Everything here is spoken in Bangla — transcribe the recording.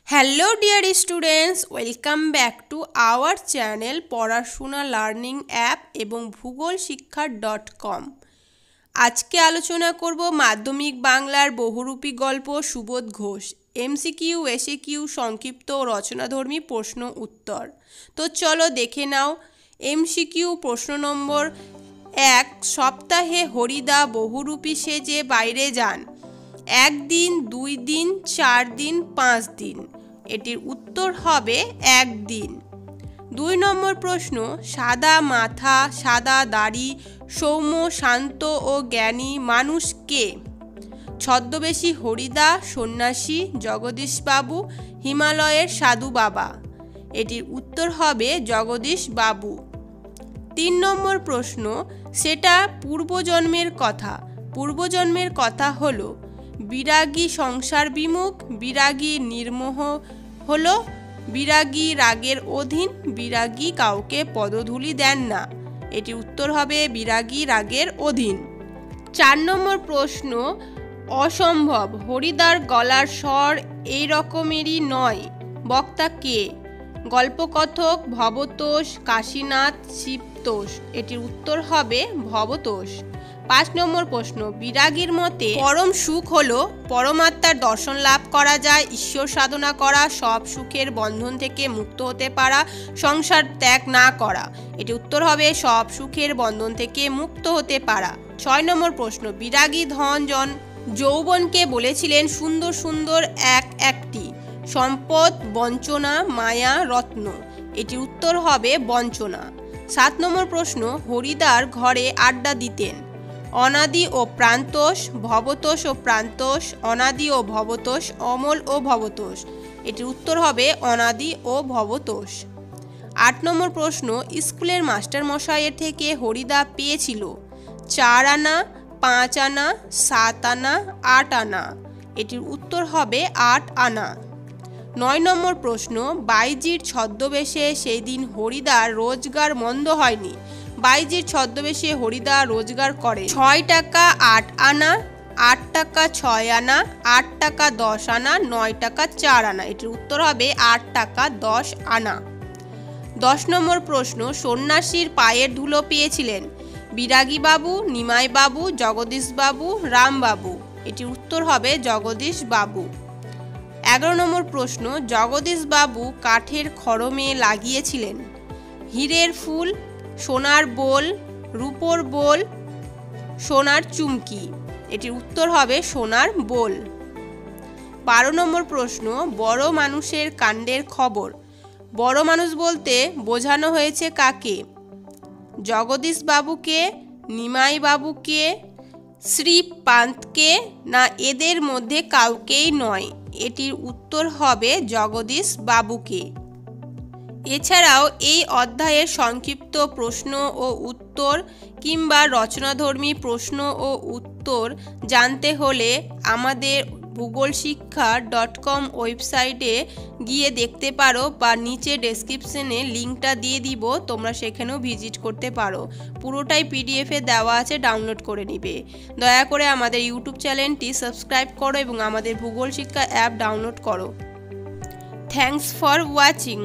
Hello dear students, welcome back to our channel পড়াশোনা লার্নিং অ্যাপ এবং ভূগোলশিক্ষা.com। আজকে আলোচনা করব মাধ্যমিক বাংলার বহুরূপী গল্প সুবোধ ঘোষ, এমসিকিউ, এসএকিউ, সংক্ষিপ্ত ও রচনাধর্মী প্রশ্ন উত্তর। তো চলো দেখে নাও। এমসিকিউ প্রশ্ন নম্বর 1, সপ্তাহে হরিদা বহুরূপী সেজে বাইরে যান। 1 দিন, 2 দিন, 4 দিন, 5 দিন। এটির উত্তর হবে 1 দিন। 2 নম্বর প্রশ্ন, সাদা মাথা, সাদা দাড়ি, সৌম্য, শান্ত ও জ্ঞানী মানুষ কে? ছদ্মবেশী হরিদা, সন্ন্যাসী, জগদীশবাবু, হিমালয়ের সাধু বাবা। এটির উত্তর হবে জগদীশবাবু। 3 নম্বর প্রশ্ন, সেটা পূর্বজন্মের কথা। পূর্বজন্মের কথা হলো বিরাগী সংসার বিমুখ, বিরাগী নির্মোহ হলো, বিরাগী রাগের অধীন, বিরাগী কাউকে পদধূলি দেন না। এটি উত্তর হবে বিরাগী রাগের অধীন। 4 নম্বর প্রশ্ন, অসম্ভব হরিদার গলার স্বর এই রকমেরই নয়, বক্তা কে? গল্পকথক, ভবতোষ, কাশীনাথ, শিবতোষ। এটির উত্তর হবে ভবতোষ। 5 নম্বর প্রশ্ন, বিরাগীর মতে পরম সুখ হলো পরমাত্মার দর্শন লাভ করা যায়, ঈশ্বর সাধনা করা, সব সুখের বন্ধন থেকে মুক্ত হতে পারা, সংসার ত্যাগ না করা। এটি উত্তর হবে সব সুখের বন্ধন থেকে মুক্ত হতে পারা। 6 নম্বর প্রশ্ন, বিরাগী ধন জন যৌবনকে বলেছিলেন সুন্দর সুন্দর একটি সম্পদ, বঞ্চনা, মায়া, রত্ন। এটির উত্তর হবে বঞ্চনা। 7 নম্বর প্রশ্ন, হরিদার ঘরে আড্ডা দিতেন। অনাদি ও প্রান্তোষ, ভবতোষ ও প্রান্তোষ, অনাদি ও ভবতোষ, অমল ও ভবতোষ। এটির উত্তর হবে অনাদি ও ভবতোষ। 8 নম্বর প্রশ্ন, স্কুলের মাস্টারমশাইয়ের থেকে হরিদা পেয়েছিল 4 আনা, 5 আনা, 7 আনা, 8 আনা। এটির উত্তর হবে 8 আনা। 9 নম্বর প্রশ্ন, বাইজির ছদ্মবেশে সেই দিন হরিদার রোজগার মন্দ হয়নি। বাইজির ছদ্মবেশে হরিদা রোজগার করে 6 টাকা 8 আনা, 8 টাকা 6 আনা, 8 টাকা 10 আনা, 9 টাকা 4 আনা। এটির উত্তর হবে 8 টাকা 10 আনা। 10 নম্বর প্রশ্ন, সন্ন্যাসীর পায়ের ধুলো পেয়েছিলেন বিরাগী বাবু, নিমাই বাবু, জগদীশবাবু, রামবাবু। এটির উত্তর হবে জগদীশবাবু। 11 নম্বর প্রশ্ন, জগদীশবাবু কাঠের খড়মে লাগিয়েছিলেন হীরের ফুল, সোনার বোল, রূপোর বোল, সোনার চুমকি। এটির উত্তর হবে সোনার বোল। 12 নম্বর প্রশ্ন, বড় মানুষের কাণ্ডের খবর। বড় মানুষ বলতে বোঝানো হয়েছে কাকে? জগদীশবাবুকে, নিমাই বাবুকে, শ্রীপান্তকে, না এদের মধ্যে কাউকেই নয়। এটির উত্তর হবে জগদীশবাবুকে। এছাড়াও এই অধ্যায়ের সংক্ষিপ্ত প্রশ্ন ও উত্তর কিংবা রচনাধর্মী প্রশ্ন ও উত্তর জানতে হলে আমাদের ভূগোলশিক্ষা.com ওয়েবসাইটে গিয়ে দেখতে পারো, বা নিচে ডেসক্রিপশনে লিঙ্কটা দিয়ে দিব, তোমরা সেখানেও ভিজিট করতে পারো। পুরোটাই পিডিএফে দেওয়া আছে, ডাউনলোড করে নিবে। দয়া করে আমাদের ইউটিউব চ্যানেলটি সাবস্ক্রাইব করো এবং আমাদের ভূগোল শিক্ষা অ্যাপ ডাউনলোড করো। Thanks for watching.